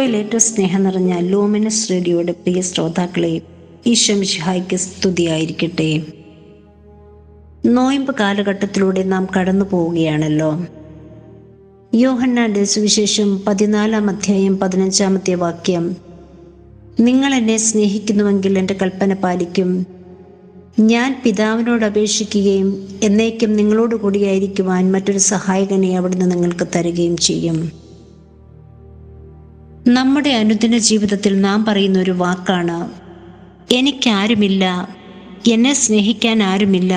ഈശോയിലേറ്റവും സ്നേഹം നിറഞ്ഞ ലൂമിനസ് റേഡിയോയുടെ പ്രിയ ശ്രോതാക്കളെ, ഈശോ മിശിഹായ്ക്ക് സ്തുതിയായിരിക്കട്ടെ. നോയമ്പ് കാലഘട്ടത്തിലൂടെ നാം കടന്നു പോവുകയാണല്ലോ. യോഹന്നാന്റെ സുവിശേഷം 14 അധ്യായം 15 വാക്യം, നിങ്ങൾ എന്നെ സ്നേഹിക്കുന്നുവെങ്കിൽ എൻ്റെ കൽപ്പന പാലിക്കും. ഞാൻ പിതാവിനോട് അപേക്ഷിക്കുകയും എന്നേക്കും നിങ്ങളോട് കൂടിയായിരിക്കുവാൻ മറ്റൊരു സഹായകനെ അവിടുന്ന് നിങ്ങൾക്ക് തരികയും ചെയ്യും. നമ്മുടെ അനുദിന ജീവിതത്തിൽ നാം പറയുന്ന ഒരു വാക്കാണ്, എനിക്കാരുമില്ല, എന്നെ സ്നേഹിക്കാൻ ആരുമില്ല,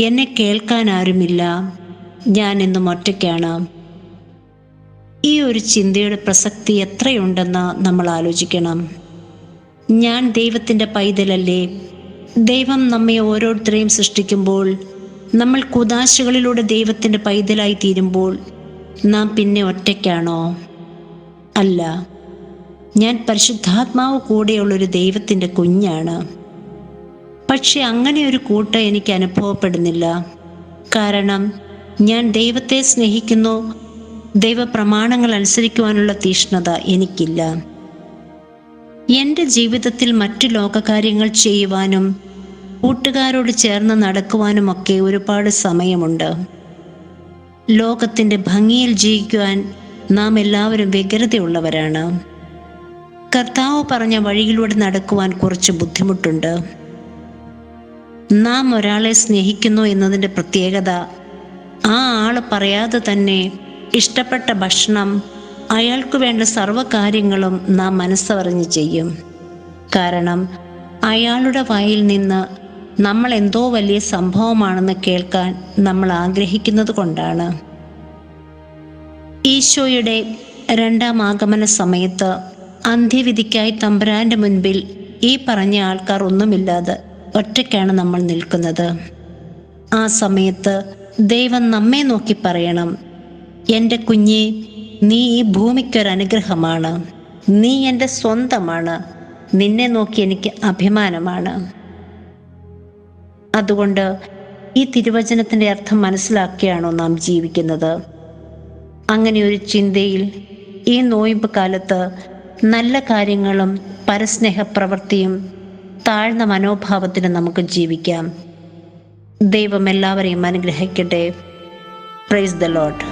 എന്നെ കേൾക്കാൻ ആരുമില്ല, ഞാൻ എന്നും ഒറ്റയ്ക്കാണ്. ഈ ഒരു ചിന്തയുടെ പ്രസക്തി എത്രയുണ്ടെന്ന് നമ്മൾ ആലോചിക്കണം. ഞാൻ ദൈവത്തിൻ്റെ പൈതലല്ലേ? ദൈവം നമ്മെ ഓരോരുത്തരെയും സൃഷ്ടിക്കുമ്പോൾ നമ്മൾ കുദാശകളിലൂടെ ദൈവത്തിൻ്റെ പൈതലായി തീരുമ്പോൾ നാം പിന്നെ ഒറ്റയ്ക്കാണോ? അല്ല, ഞാൻ പരിശുദ്ധാത്മാവ് കൂടെയുള്ളൊരു ദൈവത്തിൻ്റെ കുഞ്ഞാണ്. പക്ഷെ അങ്ങനെ ഒരു കൂട്ട് എനിക്ക് അനുഭവപ്പെടുന്നില്ല. കാരണം ഞാൻ ദൈവത്തെ സ്നേഹിക്കുന്നു, ദൈവപ്രമാണങ്ങൾ അനുസരിക്കുവാനുള്ള തീഷ്ണത എനിക്കില്ല. എൻ്റെ ജീവിതത്തിൽ മറ്റു ലോകകാര്യങ്ങൾ ചെയ്യുവാനും കൂട്ടുകാരോട് ചേർന്ന് നടക്കുവാനുമൊക്കെ ഒരുപാട് സമയമുണ്ട്. ലോകത്തിൻ്റെ ഭംഗിയിൽ ജീവിക്കുവാൻ നാം എല്ലാവരും വ്യഗ്രതയുള്ളവരാണ്. കർത്താവ് പറഞ്ഞ വഴിയിലൂടെ നടക്കുവാൻ കുറച്ച് ബുദ്ധിമുട്ടുണ്ട്. നാം ഒരാളെ സ്നേഹിക്കുന്നു എന്നതിൻ്റെ പ്രത്യേകത, ആ ആള് പറയാതെ തന്നെ ഇഷ്ടപ്പെട്ട ഭക്ഷണം, അയാൾക്ക് വേണ്ട സർവ്വകാര്യങ്ങളും നാം മനസ്സറിഞ്ഞ് ചെയ്യും. കാരണം അയാളുടെ വായിൽ നിന്ന് നമ്മൾ എന്തോ വലിയ സംഭവമാണെന്ന് കേൾക്കാൻ നമ്മൾ ആഗ്രഹിക്കുന്നത് കൊണ്ടാണ്. ഈശോയുടെ 2ാം ആഗമന സമയത്ത് അന്ത്യവിധിക്കായി തമ്പുരാന്റെ മുൻപിൽ ഈ പറഞ്ഞ ആൾക്കാർ ഒന്നുമില്ലാതെ ഒറ്റയ്ക്കാണ് നമ്മൾ നിൽക്കുന്നത്. ആ സമയത്ത് ദൈവം നമ്മെ നോക്കി പറയണം, എൻ്റെ കുഞ്ഞെ, നീ ഈ ഭൂമിക്കൊരനുഗ്രഹമാണ്, നീ എൻ്റെ സ്വന്തമാണ്, നിന്നെ നോക്കി എനിക്ക് അഭിമാനമാണ്. അതുകൊണ്ട് ഈ തിരുവചനത്തിൻ്റെ അർത്ഥം മനസ്സിലാക്കിയാണോ നാം ജീവിക്കുന്നത്? അങ്ങനെ ഒരു ചിന്തയിൽ ഈ നോയമ്പ് കാലത്ത് നല്ല കാര്യങ്ങളും പരസ്നേഹപ്രവൃത്തിയും താഴ്ന്ന മനോഭാവത്തിന് നമുക്ക് ജീവിക്കാം. ദൈവം എല്ലാവരെയും അനുഗ്രഹിക്കട്ടെ. Praise the Lord.